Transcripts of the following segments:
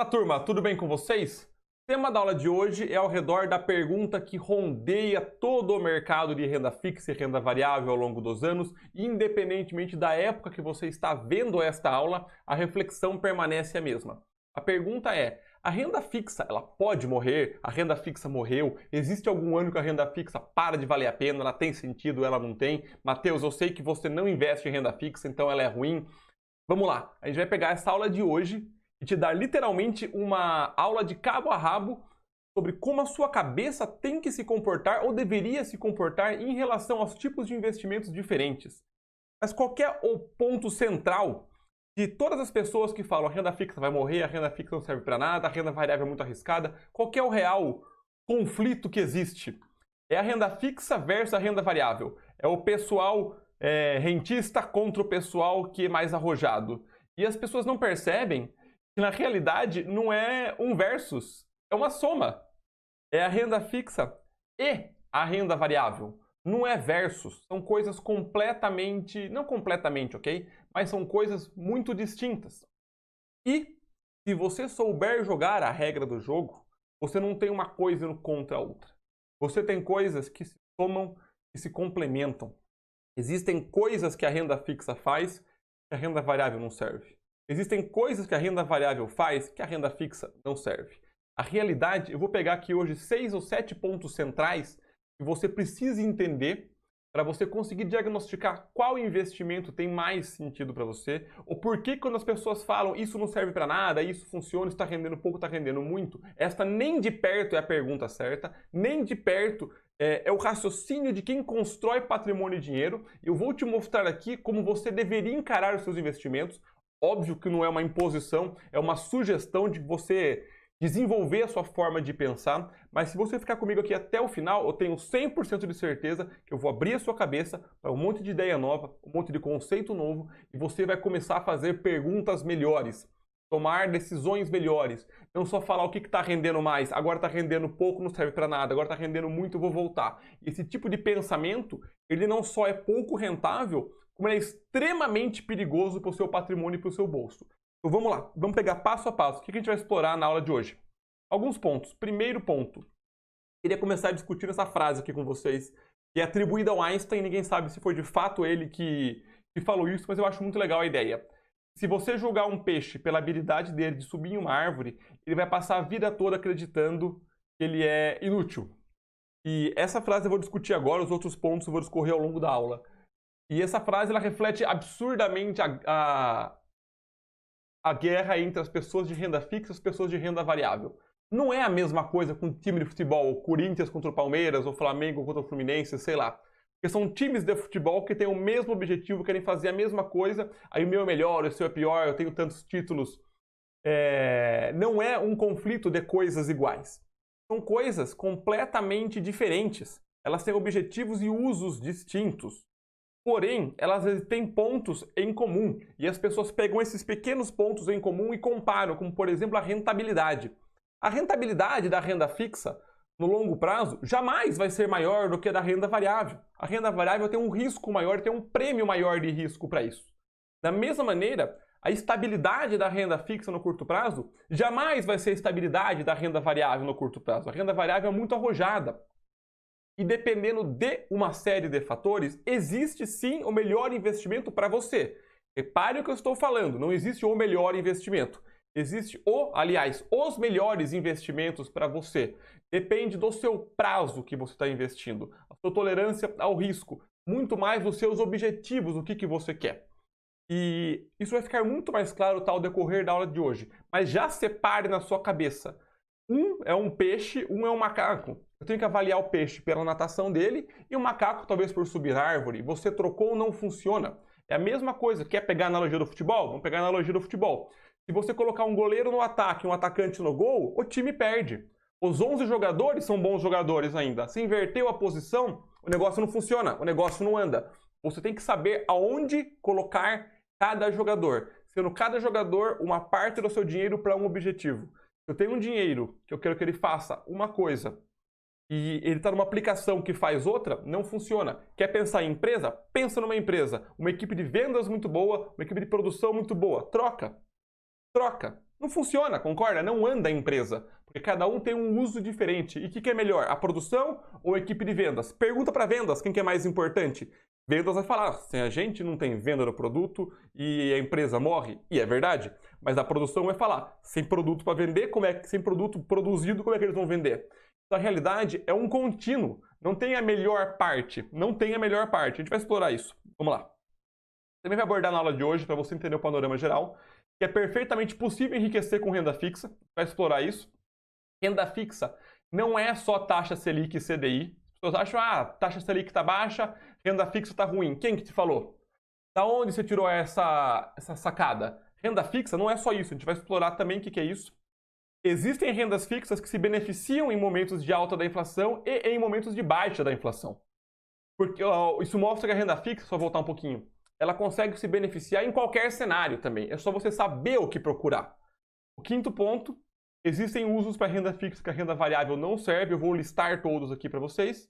Fala turma, tudo bem com vocês? O tema da aula de hoje é ao redor da pergunta que rondeia todo o mercado de renda fixa e renda variável ao longo dos anos, e independentemente da época que você está vendo esta aula, a reflexão permanece a mesma. A pergunta é: a renda fixa, ela pode morrer? A renda fixa morreu? Existe algum ano que a renda fixa para de valer a pena? Ela tem sentido? Ela não tem? Mateus, eu sei que você não investe em renda fixa, então ela é ruim. Vamos lá, a gente vai pegar essa aula de hoje e te dar literalmente uma aula de cabo a rabo sobre como a sua cabeça tem que se comportar ou deveria se comportar em relação aos tipos de investimentos diferentes. Mas qual que é o ponto central de todas as pessoas que falam a renda fixa vai morrer, a renda fixa não serve para nada, a renda variável é muito arriscada? Qual que é o real conflito que existe? É a renda fixa versus a renda variável. É o pessoal rentista contra o pessoal que é mais arrojado. E as pessoas não percebem que na realidade não é um versus, é uma soma. É a renda fixa e a renda variável. Não é versus, são coisas completamente, não completamente, ok? Mas são coisas muito distintas. E se você souber jogar a regra do jogo, você não tem uma coisa indo contra a outra. Você tem coisas que se somam e se complementam. Existem coisas que a renda fixa faz que a renda variável não serve. Existem coisas que a renda variável faz que a renda fixa não serve. A realidade, eu vou pegar aqui hoje 6 ou 7 pontos centrais que você precisa entender para você conseguir diagnosticar qual investimento tem mais sentido para você, ou por que quando as pessoas falam isso não serve para nada, isso funciona, está rendendo pouco, está rendendo muito, esta nem de perto é a pergunta certa, nem de perto é o raciocínio de quem constrói patrimônio e dinheiro. Eu vou te mostrar aqui como você deveria encarar os seus investimentos. Óbvio que não é uma imposição, é uma sugestão de você desenvolver a sua forma de pensar, mas se você ficar comigo aqui até o final, eu tenho 100% de certeza que eu vou abrir a sua cabeça para um monte de ideia nova, um monte de conceito novo, e você vai começar a fazer perguntas melhores, tomar decisões melhores, não só falar o que está rendendo mais, agora está rendendo pouco, não serve para nada, agora está rendendo muito, eu vou voltar. Esse tipo de pensamento, ele não só é pouco rentável, como ele é extremamente perigoso para o seu patrimônio e para o seu bolso. Então vamos lá, vamos pegar passo a passo. O que a gente vai explorar na aula de hoje? Alguns pontos. Primeiro ponto, queria começar discutindo essa frase aqui com vocês, que é atribuída ao Einstein, ninguém sabe se foi de fato ele que falou isso, mas eu acho muito legal a ideia. Se você julgar um peixe pela habilidade dele de subir em uma árvore, ele vai passar a vida toda acreditando que ele é inútil. E essa frase eu vou discutir agora, os outros pontos eu vou discorrer ao longo da aula. E essa frase ela reflete absurdamente a guerra entre as pessoas de renda fixa e as pessoas de renda variável. Não é a mesma coisa com um time de futebol, o Corinthians contra o Palmeiras, ou Flamengo contra o Fluminense, sei lá. Porque são times de futebol que têm o mesmo objetivo, querem fazer a mesma coisa, aí o meu é melhor, o seu é pior, eu tenho tantos títulos. Não é um conflito de coisas iguais. São coisas completamente diferentes. Elas têm objetivos e usos distintos. Porém, elas têm pontos em comum, e as pessoas pegam esses pequenos pontos em comum e comparam, como por exemplo a rentabilidade. A rentabilidade da renda fixa, no longo prazo, jamais vai ser maior do que a da renda variável. A renda variável tem um risco maior, tem um prêmio maior de risco para isso. Da mesma maneira, a estabilidade da renda fixa no curto prazo jamais vai ser a estabilidade da renda variável no curto prazo. A renda variável é muito arrojada. E dependendo de uma série de fatores, existe sim o melhor investimento para você. Repare o que eu estou falando, não existe o melhor investimento. Existe os melhores investimentos para você. Depende do seu prazo que você está investindo, a sua tolerância ao risco, muito mais dos seus objetivos, o que você quer. E isso vai ficar muito mais claro ao decorrer da aula de hoje. Mas já separe na sua cabeça. Um é um peixe, um é um macaco. Eu tenho que avaliar o peixe pela natação dele e o macaco talvez por subir na árvore. Você trocou, não funciona. É a mesma coisa. Quer pegar a analogia do futebol? Vamos pegar a analogia do futebol. Se você colocar um goleiro no ataque e um atacante no gol, o time perde. Os 11 jogadores são bons jogadores ainda. Se inverteu a posição, o negócio não funciona, o negócio não anda. Você tem que saber aonde colocar cada jogador. Sendo cada jogador uma parte do seu dinheiro para um objetivo. Se eu tenho um dinheiro que eu quero que ele faça uma coisa e ele está numa aplicação que faz outra, não funciona. Quer pensar em empresa? Pensa numa empresa. Uma equipe de vendas muito boa, uma equipe de produção muito boa. Troca. Troca. Não funciona, concorda? Não anda a empresa. Porque cada um tem um uso diferente. E o que é melhor? A produção ou a equipe de vendas? Pergunta para vendas, quem que é mais importante? Vendas vai falar, sem a gente não tem venda do produto e a empresa morre. E é verdade. Mas a produção vai falar, sem produto para vender, sem produto produzido, como é que eles vão vender? Então, a realidade é um contínuo. Não tem a melhor parte. Não tem a melhor parte. A gente vai explorar isso. Vamos lá. Também vai abordar na aula de hoje, para você entender o panorama geral, que é perfeitamente possível enriquecer com renda fixa. Vai explorar isso. Renda fixa não é só taxa Selic e CDI. As pessoas acham, taxa Selic está baixa, renda fixa está ruim. Quem que te falou? Da onde você tirou essa sacada? Renda fixa não é só isso. A gente vai explorar também o que é isso. Existem rendas fixas que se beneficiam em momentos de alta da inflação e em momentos de baixa da inflação. Porque isso mostra que a renda fixa, só voltar um pouquinho, ela consegue se beneficiar em qualquer cenário também. É só você saber o que procurar. O quinto ponto, existem usos para renda fixa que a renda variável não serve. Eu vou listar todos aqui para vocês.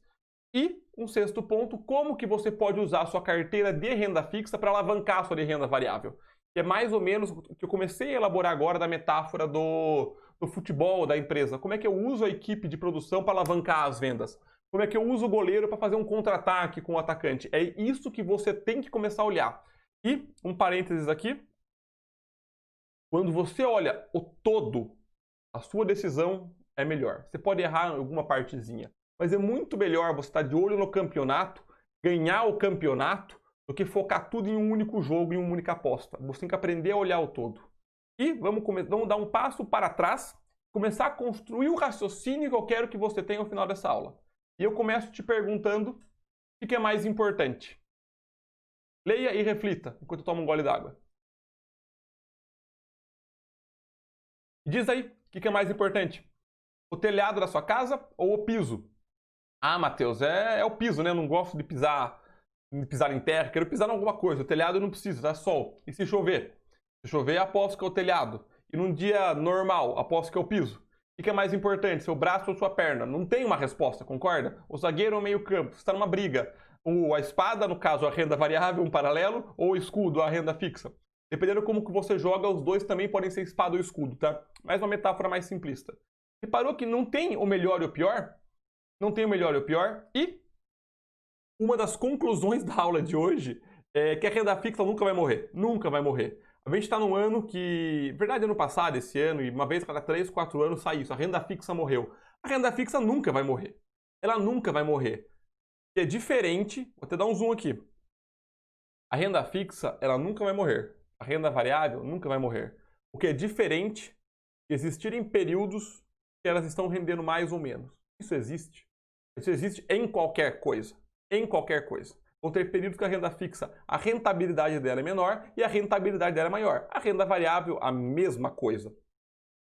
E um sexto ponto, como que você pode usar a sua carteira de renda fixa para alavancar a sua de renda variável. Que é mais ou menos o que eu comecei a elaborar agora da metáfora do futebol da empresa. Como é que eu uso a equipe de produção para alavancar as vendas? Como é que eu uso o goleiro para fazer um contra-ataque com o atacante? É isso que você tem que começar a olhar. E, um parênteses aqui, quando você olha o todo, a sua decisão é melhor. Você pode errar em alguma partezinha, mas é muito melhor você estar de olho no campeonato, ganhar o campeonato, do que focar tudo em um único jogo, em uma única aposta. Você tem que aprender a olhar o todo. E vamos dar um passo para trás, começar a construir o raciocínio que eu quero que você tenha no final dessa aula. E eu começo te perguntando o que é mais importante. Leia e reflita enquanto eu tomo um gole d'água. Diz aí, o que é mais importante? O telhado da sua casa ou o piso? Ah, Matheus, é o piso, né? Eu não gosto de pisar em terra, quero pisar em alguma coisa. O telhado eu não preciso, dá sol. E se chover? Se chover, aposto que é o telhado. E num dia normal, aposto que é o piso. O que é mais importante, seu braço ou sua perna? Não tem uma resposta, concorda? O zagueiro ou o meio-campo? Você está numa briga. A espada, no caso, a renda variável, um paralelo, ou o escudo, a renda fixa. Dependendo como que você joga, os dois também podem ser espada ou escudo, tá? Mais uma metáfora mais simplista. Reparou que não tem o melhor e o pior? Não tem o melhor e o pior. E uma das conclusões da aula de hoje é que a renda fixa nunca vai morrer. Nunca vai morrer. A gente está num ano que, verdade, ano passado, esse ano, e uma vez a cada 3, 4 anos sai isso, a renda fixa morreu. A renda fixa nunca vai morrer. Ela nunca vai morrer. É diferente, vou até dar um zoom aqui. A renda fixa, ela nunca vai morrer. A renda variável nunca vai morrer. O que é diferente é existirem períodos que elas estão rendendo mais ou menos. Isso existe. Isso existe em qualquer coisa. Em qualquer coisa. Vão ter períodos que a renda fixa, a rentabilidade dela é menor e a rentabilidade dela é maior. A renda variável, a mesma coisa.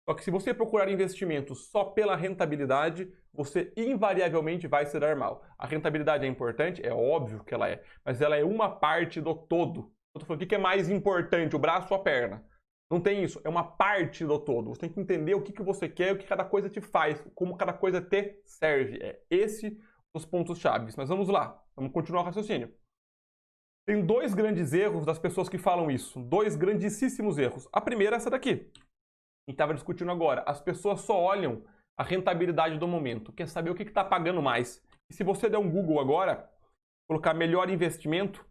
Só que se você procurar investimento só pela rentabilidade, você invariavelmente vai se dar mal. A rentabilidade é importante? É óbvio que ela é. Mas ela é uma parte do todo. Eu tô falando, o que é mais importante, o braço ou a perna? Não tem isso, é uma parte do todo. Você tem que entender o que você quer, o que cada coisa te faz, como cada coisa te serve. É esse os pontos chaves. Mas vamos lá, vamos continuar o raciocínio. Tem dois grandes erros das pessoas que falam isso. Dois grandíssimos erros. A primeira é essa daqui. A gente estava discutindo agora. As pessoas só olham a rentabilidade do momento. Quer saber o que está pagando mais. E se você der um Google agora, colocar melhor investimento,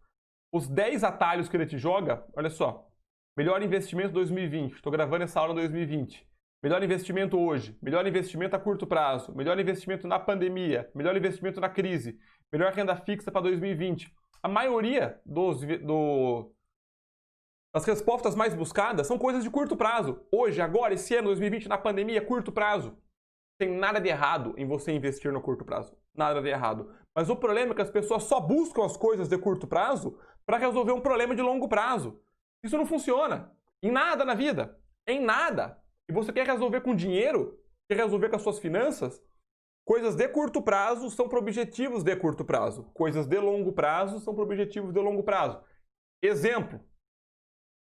os 10 atalhos que ele te joga, olha só. Melhor investimento 2020. Estou gravando essa aula em 2020. Melhor investimento hoje, melhor investimento a curto prazo, melhor investimento na pandemia, melhor investimento na crise, melhor renda fixa para 2020. A maioria das respostas mais buscadas são coisas de curto prazo. Hoje, agora, esse ano, 2020, na pandemia, curto prazo. Não tem nada de errado em você investir no curto prazo. Nada de errado. Mas o problema é que as pessoas só buscam as coisas de curto prazo para resolver um problema de longo prazo. Isso não funciona. Em nada na vida. Em nada. E você quer resolver com dinheiro? Quer resolver com as suas finanças? Coisas de curto prazo são para objetivos de curto prazo. Coisas de longo prazo são para objetivos de longo prazo. Exemplo.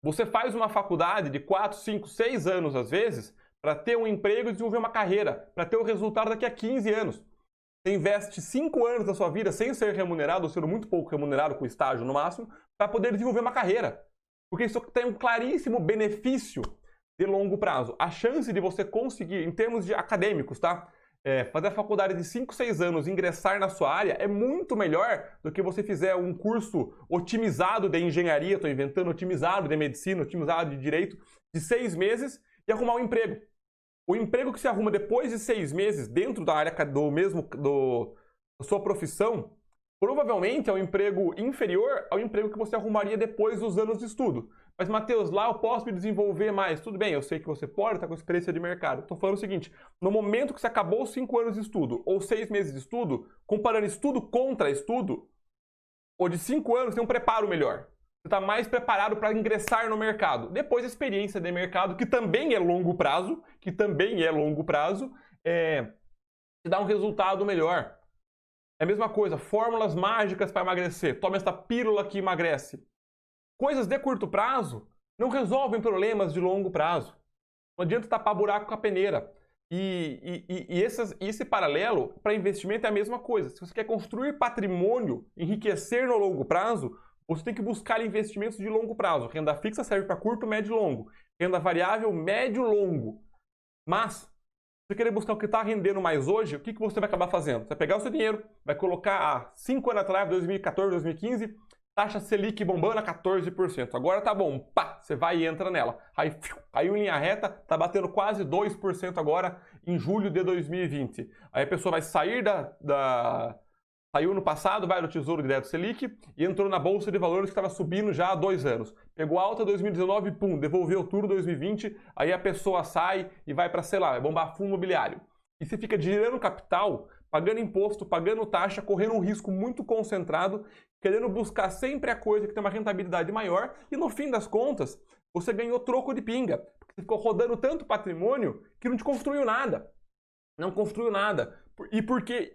Você faz uma faculdade de 4, 5, 6 anos, às vezes, para ter um emprego e desenvolver uma carreira, para ter o resultado daqui a 15 anos. Você investe 5 anos da sua vida sem ser remunerado, ou sendo muito pouco remunerado com estágio no máximo, para poder desenvolver uma carreira. Porque isso tem um claríssimo benefício de longo prazo. A chance de você conseguir, em termos de acadêmicos, tá? Fazer a faculdade de 5, 6 anos, ingressar na sua área, é muito melhor do que você fizer um curso otimizado de engenharia, estou inventando, otimizado de medicina, otimizado de direito, de 6 meses e arrumar um emprego. O emprego que você arruma depois de 6 meses dentro da área da sua profissão, provavelmente é um emprego inferior ao emprego que você arrumaria depois dos anos de estudo. Mas, Matheus, lá eu posso me desenvolver mais. Tudo bem, eu sei que você pode estar com experiência de mercado. Estou falando o seguinte, no momento que você acabou os 5 anos de estudo ou 6 meses de estudo, comparando estudo contra estudo, ou de 5 anos, tem um preparo melhor. Você está mais preparado para ingressar no mercado. Depois, a experiência de mercado, que também é longo prazo, te dá um resultado melhor. É a mesma coisa, fórmulas mágicas para emagrecer. Toma essa pílula que emagrece. Coisas de curto prazo não resolvem problemas de longo prazo. Não adianta tapar buraco com a peneira. Esse paralelo para investimento é a mesma coisa. Se você quer construir patrimônio, enriquecer no longo prazo, você tem que buscar investimentos de longo prazo. Renda fixa serve para curto, médio e longo. Renda variável, médio e longo. Mas, se você querer buscar o que está rendendo mais hoje, o que você vai acabar fazendo? Você vai pegar o seu dinheiro, vai colocar 5 anos atrás, 2014, 2015, taxa Selic bombando a 14%. Agora tá bom, pá, você vai e entra nela. Aí, caiu em linha reta, tá batendo quase 2% agora em julho de 2020. Aí a pessoa vai sair saiu no passado, vai no Tesouro Direto Selic e entrou na Bolsa de Valores que estava subindo já há 2 anos. Pegou alta 2019, pum, devolveu tudo 2020, aí a pessoa sai e vai para, sei lá, vai bombar fundo imobiliário. E você fica gerando capital, pagando imposto, pagando taxa, correndo um risco muito concentrado, querendo buscar sempre a coisa que tem uma rentabilidade maior e no fim das contas, você ganhou troco de pinga. Porque você ficou rodando tanto patrimônio que não te construiu nada. Não construiu nada. E por que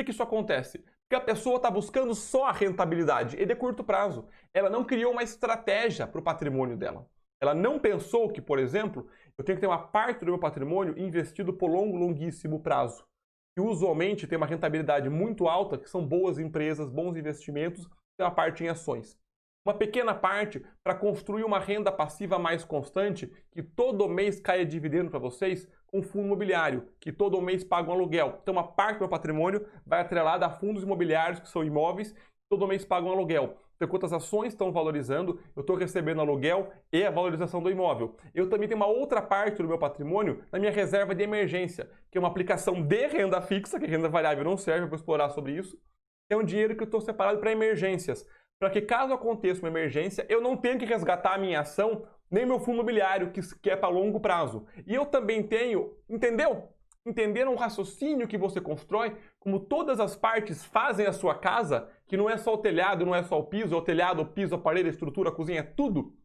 isso acontece? Porque a pessoa está buscando só a rentabilidade e de curto prazo. Ela não criou uma estratégia para o patrimônio dela. Ela não pensou que, por exemplo, eu tenho que ter uma parte do meu patrimônio investido por longuíssimo prazo. Que usualmente tem uma rentabilidade muito alta, que são boas empresas, bons investimentos, tem uma parte em ações. Uma pequena parte para construir uma renda passiva mais constante, que todo mês caia dividendo para vocês, com fundo imobiliário, que todo mês paga um aluguel. Então uma parte do meu patrimônio vai atrelada a fundos imobiliários, que são imóveis, que todo mês pagam um aluguel. Então, enquanto as ações estão valorizando, eu estou recebendo aluguel e a valorização do imóvel. Eu também tenho uma outra parte do meu patrimônio na minha reserva de emergência, que é uma aplicação de renda fixa, que renda variável não serve, eu vou explorar sobre isso. É um dinheiro que eu estou separado para emergências, para que caso aconteça uma emergência, eu não tenha que resgatar a minha ação, nem meu fundo imobiliário, que é para longo prazo. E eu também tenho, entendeu? Entenderam o raciocínio que você constrói, como todas as partes fazem a sua casa, que não é só o telhado, não é só o piso, é o telhado, o piso, a parede, a estrutura, a cozinha, é tudo.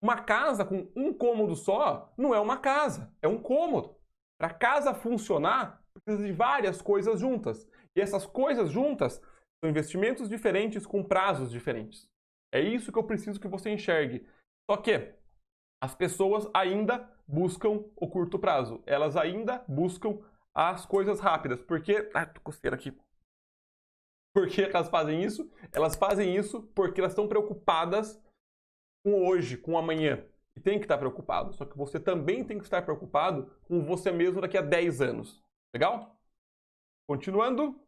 Uma casa com um cômodo só não é uma casa, é um cômodo. Para a casa funcionar, precisa de várias coisas juntas. E essas coisas juntas são investimentos diferentes com prazos diferentes. É isso que eu preciso que você enxergue. Só que as pessoas ainda buscam o curto prazo. Elas ainda buscam as coisas rápidas. Porque... Ah, tô coceira aqui. Por que elas fazem isso? Elas fazem isso porque elas estão preocupadas com hoje, com o amanhã. E tem que estar preocupado. Só que você também tem que estar preocupado com você mesmo daqui a 10 anos. Legal? Continuando.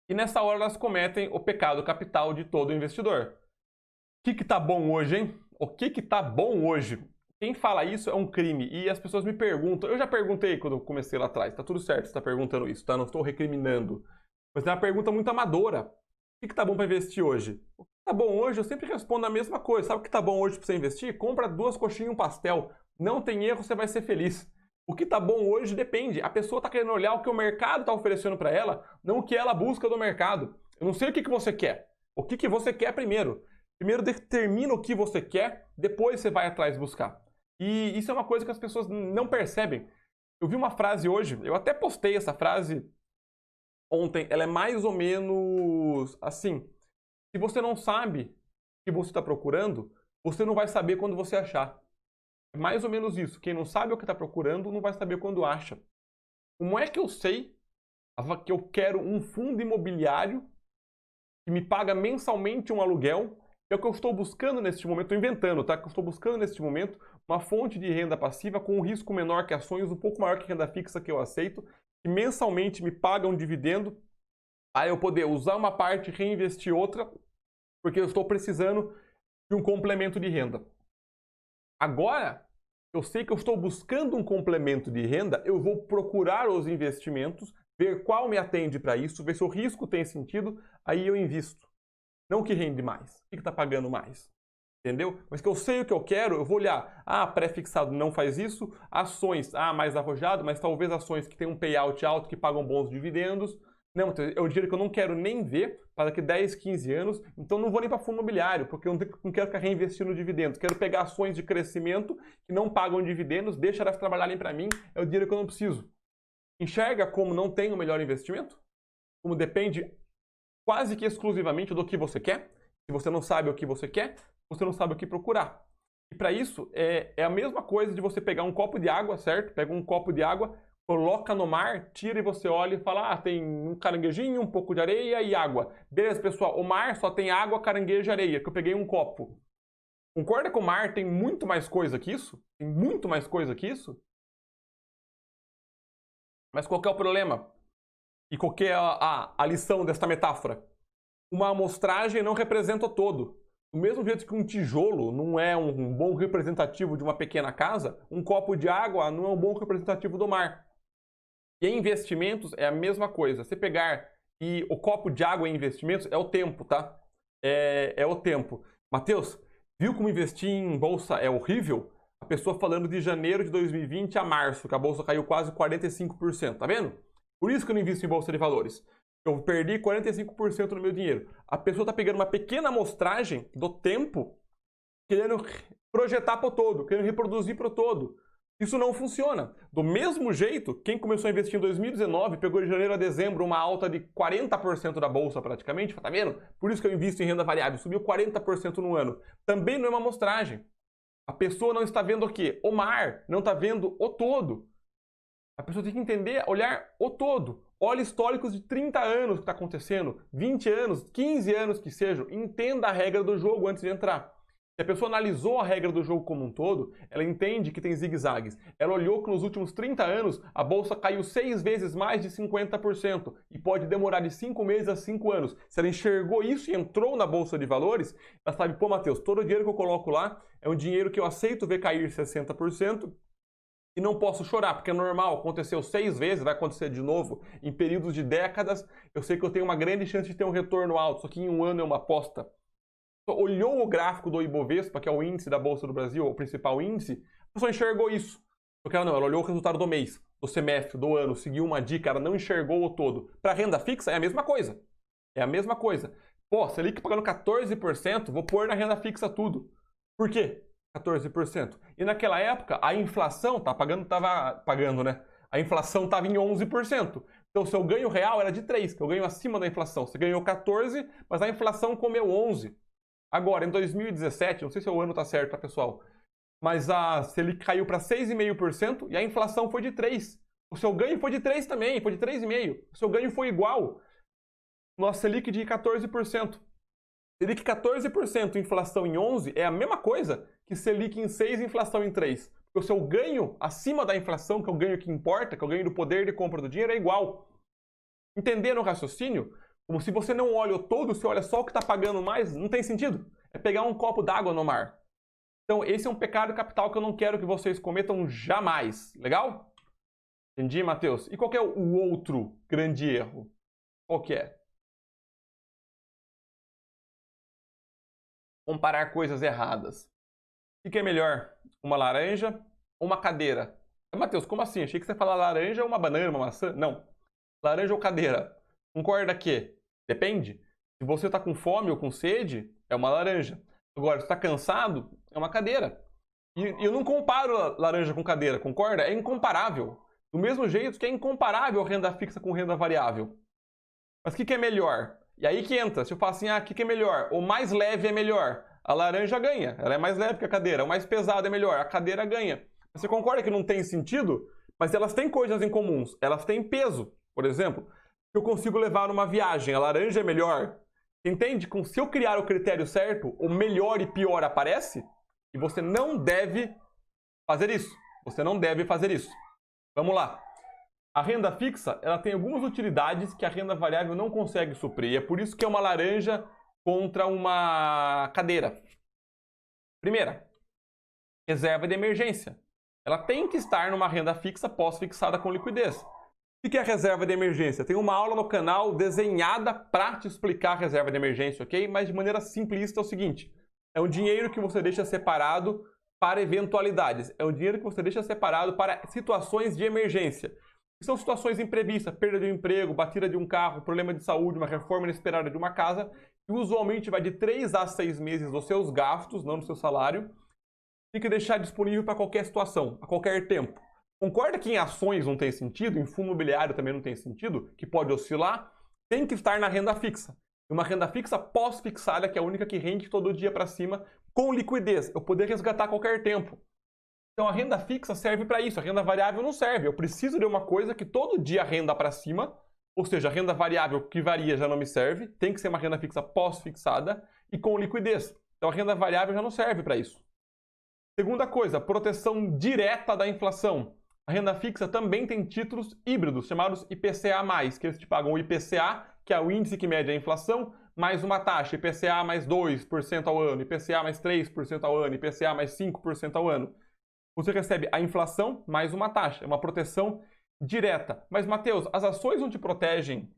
E nessa hora elas cometem o pecado capital de todo investidor. O que tá bom hoje, hein? O que tá bom hoje? Quem fala isso é um crime. E as pessoas me perguntam. Eu já perguntei quando eu comecei lá atrás. Tá tudo certo você tá perguntando isso, tá? Não estou recriminando. Mas é uma pergunta muito amadora. O que tá bom para investir hoje? O que tá bom hoje? Eu sempre respondo a mesma coisa. Sabe o que tá bom hoje para você investir? Compra 2 coxinhas e um pastel. Não tem erro, você vai ser feliz. O que tá bom hoje depende. A pessoa tá querendo olhar o que o mercado tá oferecendo para ela, não o que ela busca do mercado. Eu não sei o que você quer. O que você quer primeiro? Primeiro determina o que você quer, depois você vai atrás buscar. E isso é uma coisa que as pessoas não percebem. Eu vi uma frase hoje, eu até postei essa frase ontem, ela é mais ou menos assim. Se você não sabe o que você está procurando, você não vai saber quando você achar. É mais ou menos isso. Quem não sabe o que está procurando, não vai saber quando acha. Como é que eu sei que eu quero um fundo imobiliário que me paga mensalmente um aluguel que é o que eu estou buscando neste momento, estou inventando, tá? Que eu estou buscando neste momento uma fonte de renda passiva com um risco menor que ações, um pouco maior que renda fixa que eu aceito, que mensalmente me paga um dividendo, aí eu poder usar uma parte e reinvestir outra, porque eu estou precisando de um complemento de renda. Agora, eu sei que eu estou buscando um complemento de renda, eu vou procurar os investimentos, ver qual me atende para isso, ver se o risco tem sentido, aí eu invisto. Não o que rende mais, o que está pagando mais. Entendeu? Mas que eu sei o que eu quero, eu vou olhar. Ah, pré-fixado não faz isso, ações, mais arrojado, mas talvez ações que têm um payout alto, que pagam bons dividendos. Não, é o dinheiro que eu não quero nem ver para daqui 10, 15 anos, então não vou nem para fundo imobiliário, porque eu não quero ficar reinvestindo dividendos. Quero pegar ações de crescimento que não pagam dividendos, deixa elas trabalharem para mim, é o dinheiro que eu não preciso. Enxerga como não tem o melhor investimento? Como depende quase que exclusivamente do que você quer? Se você não sabe o que você quer, você não sabe o que procurar. E para isso, é a mesma coisa de você pegar um copo de água, certo? Pega um copo de água, coloca no mar, tira e você olha e fala, tem um caranguejinho, um pouco de areia e água. Beleza, pessoal, o mar só tem água, caranguejo e areia, que eu peguei um copo. Concorda que o mar tem muito mais coisa que isso? Tem muito mais coisa que isso? Mas qual que é o problema? E qual que é a lição desta metáfora? Uma amostragem não representa o todo. Do mesmo jeito que um tijolo não é um bom representativo de uma pequena casa, um copo de água não é um bom representativo do mar. E em investimentos é a mesma coisa. Você pegar e o copo de água em investimentos é o tempo, tá? É o tempo. Matheus, viu como investir em bolsa é horrível? A pessoa falando de janeiro de 2020 a março, que a bolsa caiu quase 45%, tá vendo? Por isso que eu não invisto em bolsa de valores. Eu perdi 45% do meu dinheiro. A pessoa está pegando uma pequena amostragem do tempo, querendo projetar para o todo, querendo reproduzir para o todo. Isso não funciona. Do mesmo jeito, quem começou a investir em 2019, pegou de janeiro a dezembro uma alta de 40% da bolsa praticamente, tá vendo? Por isso que eu invisto em renda variável, subiu 40% no ano. Também não é uma amostragem. A pessoa não está vendo o quê? O mar, não está vendo o todo. A pessoa tem que entender, olhar o todo. Olha históricos de 30 anos que está acontecendo, 20 anos, 15 anos que sejam. Entenda a regra do jogo antes de entrar. Se a pessoa analisou a regra do jogo como um todo, ela entende que tem zigue-zagues. Ela olhou que nos últimos 30 anos a bolsa caiu 6 vezes mais de 50% e pode demorar de 5 meses a 5 anos. Se ela enxergou isso e entrou na bolsa de valores, ela sabe, pô, Matheus, todo o dinheiro que eu coloco lá é um dinheiro que eu aceito ver cair 60%. E não posso chorar, porque é normal, aconteceu 6 vezes, vai acontecer de novo, em períodos de décadas, eu sei que eu tenho uma grande chance de ter um retorno alto, só que em um ano é uma aposta. Olhou o gráfico do Ibovespa, que é o índice da Bolsa do Brasil, o principal índice, a pessoa enxergou isso. Porque ela olhou o resultado do mês, do semestre, do ano, seguiu uma dica, ela não enxergou o todo. Para renda fixa é a mesma coisa. É a mesma coisa. Pô, Selic pagando 14%, vou pôr na renda fixa tudo. Por quê? 14%. E naquela época, a inflação estava pagando, né? A inflação estava em 11%. Então, seu ganho real era de 3%, que é o ganho acima da inflação. Você ganhou 14%, mas a inflação comeu 11%. Agora, em 2017, não sei se o ano está certo, tá, pessoal? Mas a Selic caiu para 6,5% e a inflação foi de 3%. O seu ganho foi de 3% também, foi de 3,5%. O seu ganho foi igual. Nossa Selic de 14%. Selic 14%, inflação em 11% é a mesma coisa que Selic em 6% inflação em 3%. Porque o seu ganho acima da inflação, que é o ganho que importa, que é o ganho do poder de compra do dinheiro, é igual. Entenderam o raciocínio? Como se você não olha o todo, você olha só o que está pagando mais, não tem sentido. É pegar um copo d'água no mar. Então, esse é um pecado capital que eu não quero que vocês cometam jamais. Legal? Entendi, Matheus? E qual que é o outro grande erro? Qual que é? Comparar coisas erradas. O que é melhor? Uma laranja ou uma cadeira? Matheus, como assim? Achei que você ia falar laranja ou uma banana, uma maçã. Não. Laranja ou cadeira? Concorda que depende. Se você está com fome ou com sede, é uma laranja. Agora, se está cansado, é uma cadeira. E eu não comparo laranja com cadeira, concorda? É incomparável. Do mesmo jeito que é incomparável renda fixa com renda variável. Mas o que é melhor? E aí que entra. Se eu falo assim, o que é melhor? O mais leve é melhor. A laranja ganha. Ela é mais leve que a cadeira. O mais pesado é melhor. A cadeira ganha. Você concorda que não tem sentido? Mas elas têm coisas em comuns. Elas têm peso. Por exemplo, eu consigo levar numa viagem. A laranja é melhor. Entende? Se eu criar o critério certo, o melhor e pior aparece, e você não deve fazer isso. Você não deve fazer isso. Vamos lá. A renda fixa, ela tem algumas utilidades que a renda variável não consegue suprir. É por isso que é uma laranja contra uma cadeira. Primeira, reserva de emergência. Ela tem que estar numa renda fixa pós-fixada com liquidez. O que é a reserva de emergência? Tem uma aula no canal desenhada para te explicar a reserva de emergência, ok? Mas de maneira simplista é o seguinte. É um dinheiro que você deixa separado para eventualidades. É um dinheiro que você deixa separado para situações de emergência. São situações imprevistas, perda de um emprego, batida de um carro, problema de saúde, uma reforma inesperada de uma casa, que usualmente vai de 3 a 6 meses dos seus gastos, não do seu salário. Tem que deixar disponível para qualquer situação, a qualquer tempo. Concorda que em ações não tem sentido, em fundo imobiliário também não tem sentido, que pode oscilar? Tem que estar na renda fixa. Uma renda fixa pós-fixada, que é a única que rende todo dia para cima, com liquidez. Eu poder resgatar a qualquer tempo. Então a renda fixa serve para isso, a renda variável não serve. Eu preciso de uma coisa que todo dia renda para cima, ou seja, a renda variável que varia já não me serve, tem que ser uma renda fixa pós-fixada e com liquidez. Então a renda variável já não serve para isso. Segunda coisa, proteção direta da inflação. A renda fixa também tem títulos híbridos, chamados IPCA+, que eles te pagam o IPCA, que é o índice que mede a inflação, mais uma taxa, IPCA mais 2% ao ano, IPCA mais 3% ao ano, IPCA mais 5% ao ano. Você recebe a inflação mais uma taxa, é uma proteção direta. Mas, Matheus, as ações não te protegem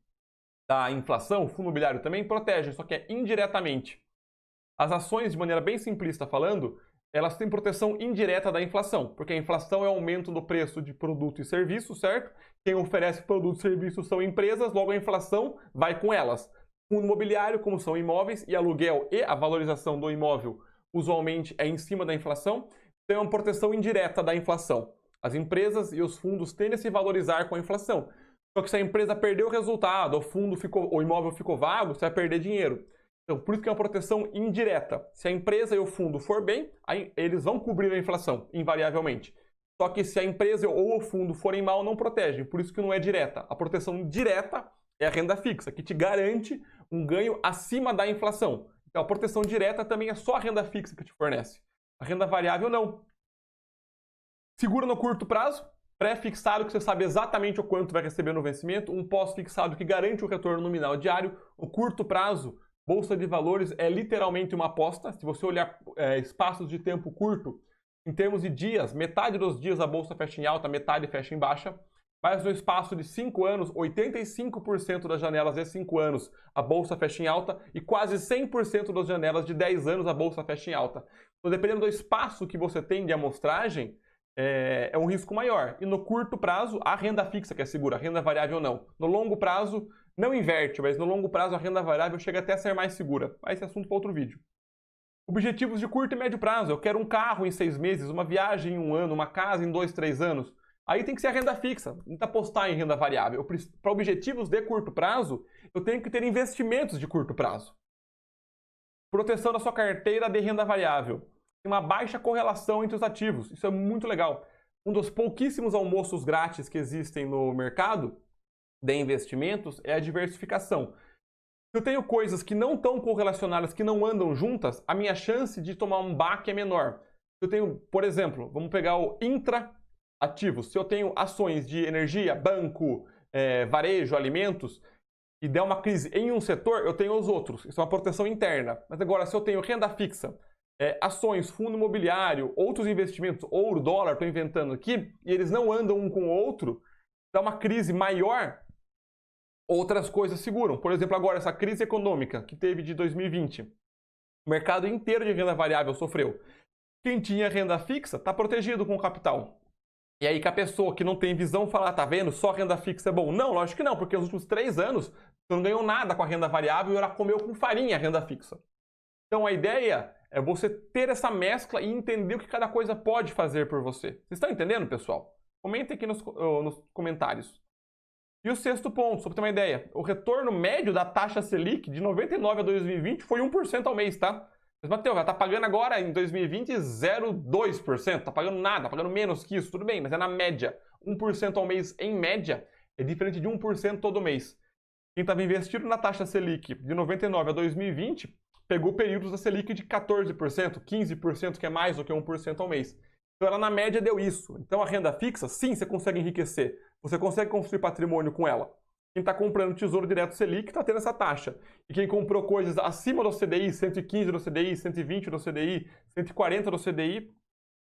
da inflação, o fundo imobiliário também protege, só que é indiretamente. As ações, de maneira bem simplista falando, elas têm proteção indireta da inflação, porque a inflação é o aumento do preço de produto e serviço, certo? Quem oferece produtos e serviços são empresas, logo a inflação vai com elas. Fundo imobiliário, como são imóveis, e aluguel e a valorização do imóvel usualmente é em cima da inflação, tem uma proteção indireta da inflação. As empresas e os fundos tendem a se valorizar com a inflação. Só que se a empresa perder o resultado, o imóvel ficou vago, você vai perder dinheiro. Então, por isso que é uma proteção indireta. Se a empresa e o fundo for bem, aí eles vão cobrir a inflação, invariavelmente. Só que se a empresa ou o fundo forem mal, não protegem. Por isso que não é direta. A proteção direta é a renda fixa, que te garante um ganho acima da inflação. Então, a proteção direta também é só a renda fixa que te fornece. A renda variável, não. Seguro no curto prazo, pré-fixado, que você sabe exatamente o quanto vai receber no vencimento. Um pós-fixado que garante o retorno nominal diário. O curto prazo, Bolsa de Valores é literalmente uma aposta. Se você olhar espaços de tempo curto, em termos de dias, metade dos dias a Bolsa fecha em alta, metade fecha em baixa. Mas no espaço de 5 anos, 85% das janelas de 5 anos a Bolsa fecha em alta e quase 100% das janelas de 10 anos a Bolsa fecha em alta. Então, dependendo do espaço que você tem de amostragem, é um risco maior. E no curto prazo, a renda fixa que é segura, a renda variável não. No longo prazo, não inverte, mas no longo prazo a renda variável chega até a ser mais segura. Mas esse é assunto para outro vídeo. Objetivos de curto e médio prazo. Eu quero um carro em 6 meses, uma viagem em 1 ano, uma casa em 2, 3 anos. Aí tem que ser a renda fixa, não tem que apostar em renda variável. Para objetivos de curto prazo, eu tenho que ter investimentos de curto prazo. Proteção da sua carteira de renda variável. Tem uma baixa correlação entre os ativos. Isso é muito legal. Um dos pouquíssimos almoços grátis que existem no mercado de investimentos é a diversificação. Se eu tenho coisas que não estão correlacionadas, que não andam juntas, a minha chance de tomar um baque é menor. Se eu tenho, por exemplo, vamos pegar o intra-ativos. Se eu tenho ações de energia, banco, varejo, alimentos, e der uma crise em um setor, eu tenho os outros. Isso é uma proteção interna. Mas agora, se eu tenho renda fixa, ações, fundo imobiliário, outros investimentos, ouro, dólar, estou inventando aqui, e eles não andam um com o outro, dá uma crise maior, outras coisas seguram. Por exemplo, agora, essa crise econômica que teve de 2020, o mercado inteiro de renda variável sofreu. Quem tinha renda fixa está protegido com o capital. E aí que a pessoa que não tem visão fala, tá vendo, só renda fixa é bom. Não, lógico que não, porque nos últimos 3 anos você não ganhou nada com a renda variável e ela comeu com farinha a renda fixa. Então a ideia é você ter essa mescla e entender o que cada coisa pode fazer por você. Vocês estão entendendo, pessoal? Comentem aqui nos comentários. E o sexto ponto, só para ter uma ideia, o retorno médio da taxa Selic de 99 a 2020 foi 1% ao mês, tá? Mas, Matheus, ela tá pagando agora em 2020 0,2%, tá pagando nada, tá pagando menos que isso, tudo bem, mas é na média. 1% ao mês em média é diferente de 1% todo mês. Quem estava investido na taxa Selic de 99 a 2020, pegou períodos da Selic de 14%, 15%, que é mais do que 1% ao mês. Então ela na média deu isso. Então a renda fixa, sim, você consegue enriquecer. Você consegue construir patrimônio com ela. Quem está comprando Tesouro Direto Selic está tendo essa taxa. E quem comprou coisas acima do CDI, 115 do CDI, 120 do CDI, 140 do CDI,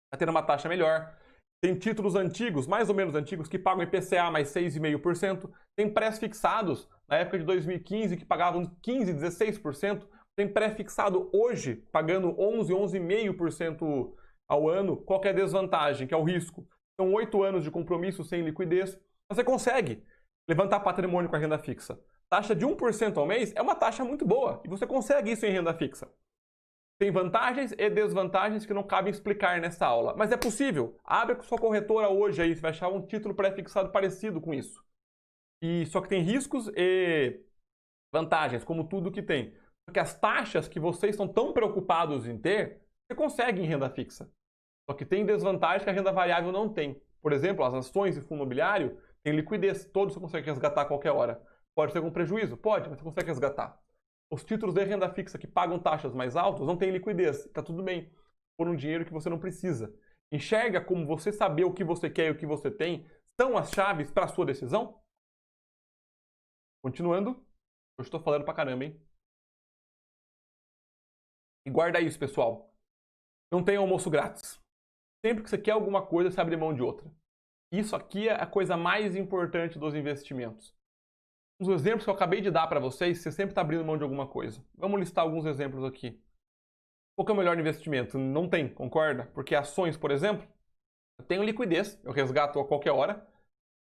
está tendo uma taxa melhor. Tem títulos antigos, mais ou menos antigos, que pagam IPCA mais 6,5%. Tem pré-fixados, na época de 2015, que pagavam 15%, 16%. Tem pré-fixado hoje, pagando 11%, 11,5% ao ano. Qual que é a desvantagem? Que é o risco. São 8 anos de compromisso sem liquidez. Você consegue levantar patrimônio com a renda fixa. Taxa de 1% ao mês é uma taxa muito boa. E você consegue isso em renda fixa. Tem vantagens e desvantagens que não cabem explicar nessa aula. Mas é possível. Abre com sua corretora hoje aí, você vai achar um título pré-fixado parecido com isso. E só que tem riscos e vantagens, como tudo que tem. Porque as taxas que vocês estão tão preocupados em ter, você consegue em renda fixa. Só que tem desvantagem que a renda variável não tem. Por exemplo, as ações e fundo imobiliário têm liquidez. Todos você consegue resgatar a qualquer hora. Pode ser com prejuízo? Pode, mas você consegue resgatar. Os títulos de renda fixa que pagam taxas mais altas não têm liquidez. Está tudo bem. Por um dinheiro que você não precisa. Enxerga como você saber o que você quer e o que você tem são as chaves para a sua decisão? Continuando. Eu estou falando pra caramba, hein? E guarda isso, pessoal. Não tem almoço grátis. Sempre que você quer alguma coisa, você abre mão de outra. Isso aqui é a coisa mais importante dos investimentos. Os exemplos que eu acabei de dar para vocês, você sempre está abrindo mão de alguma coisa. Vamos listar alguns exemplos aqui. Qual que é o melhor investimento? Não tem, concorda? Porque ações, por exemplo, eu tenho liquidez, eu resgato a qualquer hora,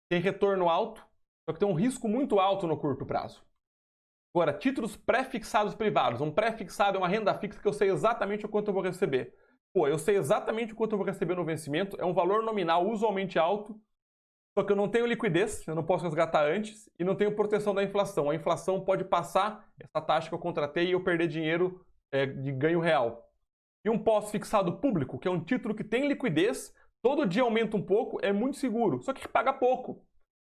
tem retorno alto, só que tem um risco muito alto no curto prazo. Agora, títulos pré-fixados privados. Um pré-fixado é uma renda fixa que eu sei exatamente o quanto eu vou receber. Pô, eu sei exatamente o quanto eu vou receber no vencimento, é um valor nominal usualmente alto, só que eu não tenho liquidez, eu não posso resgatar antes, e não tenho proteção da inflação. A inflação pode passar essa taxa que eu contratei e eu perder dinheiro de ganho real. E um pós-fixado público, que é um título que tem liquidez, todo dia aumenta um pouco, é muito seguro, só que paga pouco.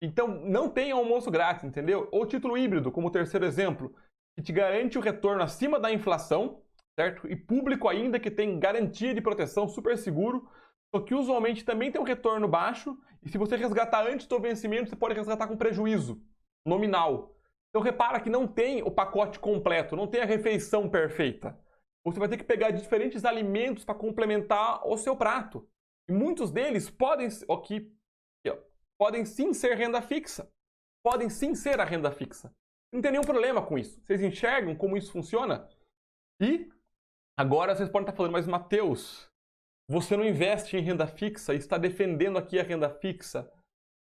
Então, não tem almoço grátis, entendeu? Ou título híbrido, como o terceiro exemplo, que te garante o retorno acima da inflação, certo? E público ainda, que tem garantia de proteção, super seguro, só que usualmente também tem um retorno baixo, e se você resgatar antes do vencimento, você pode resgatar com prejuízo nominal. Então, repara que não tem o pacote completo, não tem a refeição perfeita. Você vai ter que pegar diferentes alimentos para complementar o seu prato. E muitos deles podem sim ser renda fixa. Podem sim ser a renda fixa. Não tem nenhum problema com isso. Vocês enxergam como isso funciona? E agora vocês podem estar falando, mas Matheus, você não investe em renda fixa e está defendendo aqui a renda fixa.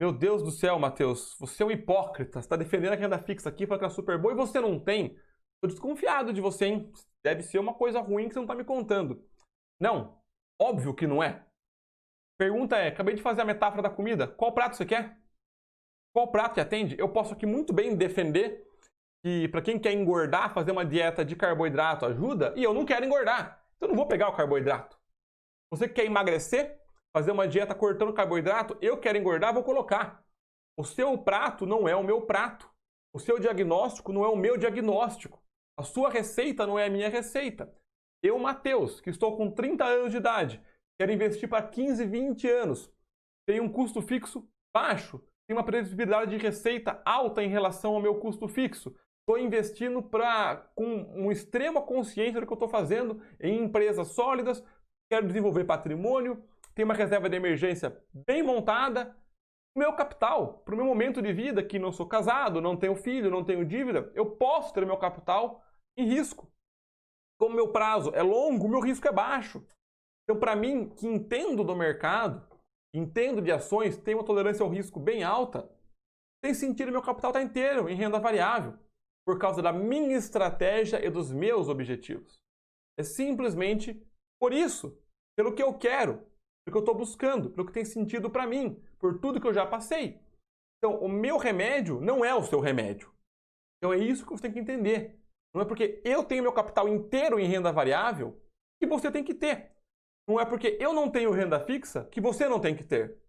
Meu Deus do céu, Matheus, você é um hipócrita. Você está defendendo a renda fixa aqui, falando que é super boa e você não tem. Estou desconfiado de você, hein? Deve ser uma coisa ruim que você não está me contando. Não, óbvio que não é. Pergunta é, acabei de fazer a metáfora da comida, qual prato você quer? Qual prato que atende? Eu posso aqui muito bem defender que para quem quer engordar, fazer uma dieta de carboidrato ajuda, e eu não quero engordar, então eu não vou pegar o carboidrato. Você que quer emagrecer, fazer uma dieta cortando carboidrato, eu quero engordar, vou colocar. O seu prato não é o meu prato. O seu diagnóstico não é o meu diagnóstico. A sua receita não é a minha receita. Eu, Matheus, que estou com 30 anos de idade, quero investir para 15, 20 anos. Tenho um custo fixo baixo. Tenho uma previsibilidade de receita alta em relação ao meu custo fixo. Estou investindo com uma extrema consciência do que eu estou fazendo em empresas sólidas. Quero desenvolver patrimônio. Tenho uma reserva de emergência bem montada. O meu capital, para o meu momento de vida, que não sou casado, não tenho filho, não tenho dívida, eu posso ter meu capital em risco. Como meu prazo é longo, o meu risco é baixo. Então, para mim, que entendo do mercado, entendo de ações, tenho uma tolerância ao risco bem alta, tem sentido meu capital estar inteiro em renda variável, por causa da minha estratégia e dos meus objetivos. É simplesmente por isso, pelo que eu quero, pelo que eu estou buscando, pelo que tem sentido para mim, por tudo que eu já passei. Então, o meu remédio não é o seu remédio. Então, é isso que você tem que entender. Não é porque eu tenho meu capital inteiro em renda variável que você tem que ter. Não é porque eu não tenho renda fixa que você não tem que ter.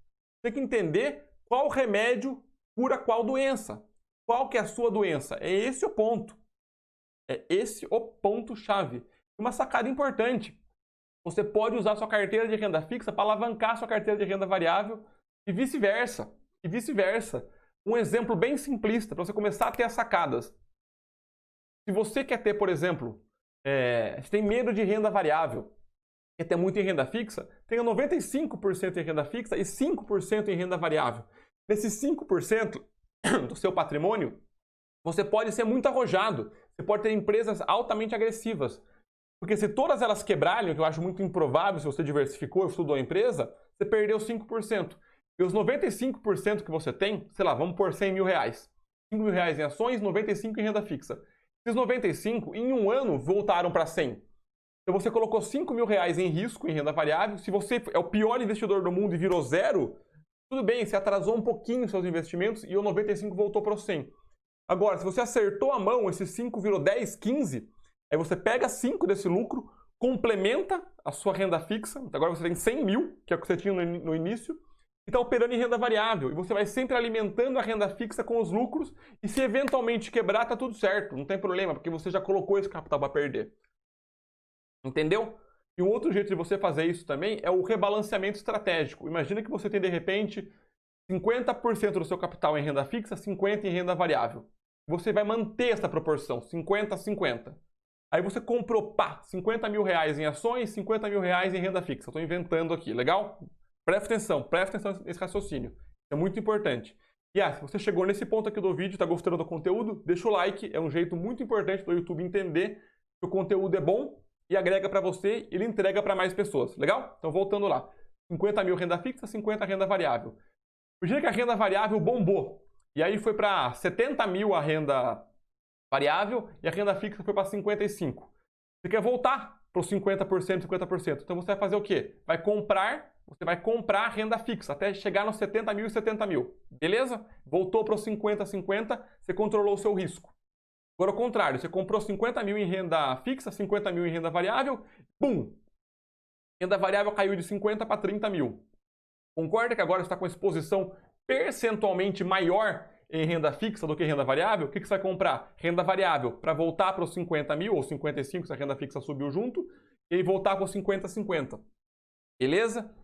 Tem que entender qual remédio cura qual doença. Qual que é a sua doença? É esse o ponto. É esse o ponto-chave. Uma sacada importante. Você pode usar sua carteira de renda fixa para alavancar sua carteira de renda variável e vice-versa. E vice-versa. Um exemplo bem simplista para você começar a ter as sacadas. Se você quer ter, por exemplo, você tem medo de renda variável, quer ter muito em renda fixa, tenha 95% em renda fixa e 5% em renda variável. Nesses 5% do seu patrimônio, você pode ser muito arrojado. Você pode ter empresas altamente agressivas. Porque se todas elas quebrarem, o que eu acho muito improvável se você diversificou e estudou a empresa, você perdeu 5%. E os 95% que você tem, sei lá, vamos por 100 mil reais. 5 mil reais em ações, 95 em renda fixa. Esses 95, em um ano, voltaram para 100. Então você colocou 5 mil reais em risco, em renda variável. Se você é o pior investidor do mundo e virou zero, tudo bem, você atrasou um pouquinho os seus investimentos e o 95 voltou para o 100. Agora, se você acertou a mão, esse 5 virou 10, 15, aí você pega 5 desse lucro, complementa a sua renda fixa, agora você tem 100 mil, que é o que você tinha no início, e está operando em renda variável. E você vai sempre alimentando a renda fixa com os lucros, e se eventualmente quebrar, tá tudo certo, não tem problema, porque você já colocou esse capital para perder. Entendeu? E um outro jeito de você fazer isso também é o rebalanceamento estratégico. Imagina que você tem, de repente, 50% do seu capital em renda fixa, 50% em renda variável. Você vai manter essa proporção, 50-50. Aí você comprou, 50 mil reais em ações, 50 mil reais em renda fixa. Estou inventando aqui, legal? Presta atenção nesse raciocínio. É muito importante. E se você chegou nesse ponto aqui do vídeo, está gostando do conteúdo, deixa o like. É um jeito muito importante do YouTube entender que o conteúdo é bom e agrega para você, ele entrega para mais pessoas, legal? Então voltando lá. 50 mil renda fixa, 50 renda variável. Imagina que a renda variável bombou. E aí foi para 70 mil a renda variável e a renda fixa foi para 55. Você quer voltar para os 50%, 50%. Então você vai fazer o quê? Você vai comprar a renda fixa até chegar nos 70 mil e 70 mil. Beleza? Voltou para os 50, 50, você controlou o seu risco. Agora, ao contrário, você comprou 50 mil em renda fixa, 50 mil em renda variável, bum! Renda variável caiu de 50 para 30 mil. Concorda que agora você está com exposição percentualmente maior em renda fixa do que renda variável? O que você vai comprar? Renda variável para voltar para os 50 mil ou 55 se a renda fixa subiu junto e aí voltar para os 50, 50. Beleza?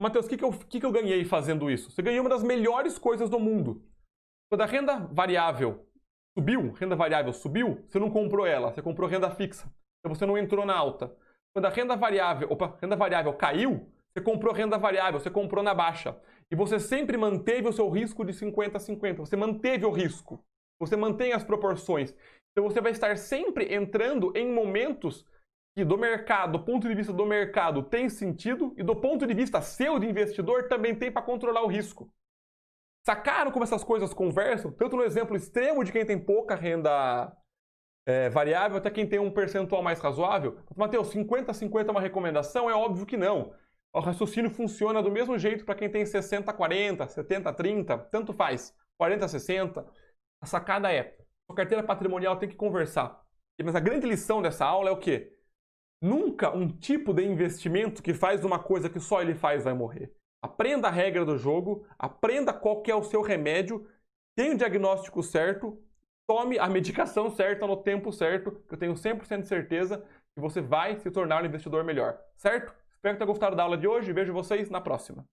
Matheus, o que eu ganhei fazendo isso? Você ganhou uma das melhores coisas do mundo. Quando a renda variável subiu, você não comprou ela, você comprou renda fixa. Então você não entrou na alta. Quando a renda variável caiu, você comprou renda variável, você comprou na baixa. E você sempre manteve o seu risco de 50-50. Você manteve o risco. Você mantém as proporções. Então você vai estar sempre entrando em momentos que do mercado, do ponto de vista do mercado, tem sentido e do ponto de vista seu de investidor também tem para controlar o risco. Sacaram como essas coisas conversam? Tanto no exemplo extremo de quem tem pouca renda variável até quem tem um percentual mais razoável. Matheus, 50-50 é uma recomendação? É óbvio que não. O raciocínio funciona do mesmo jeito para quem tem 60-40, 70-30, tanto faz, 40-60. A sacada é, a carteira patrimonial tem que conversar. Mas a grande lição dessa aula é o quê? Nunca um tipo de investimento que faz uma coisa que só ele faz vai morrer. Aprenda a regra do jogo, aprenda qual que é o seu remédio, tenha o diagnóstico certo, tome a medicação certa no tempo certo, que eu tenho 100% de certeza que você vai se tornar um investidor melhor, certo? Espero que tenha gostado da aula de hoje e vejo vocês na próxima.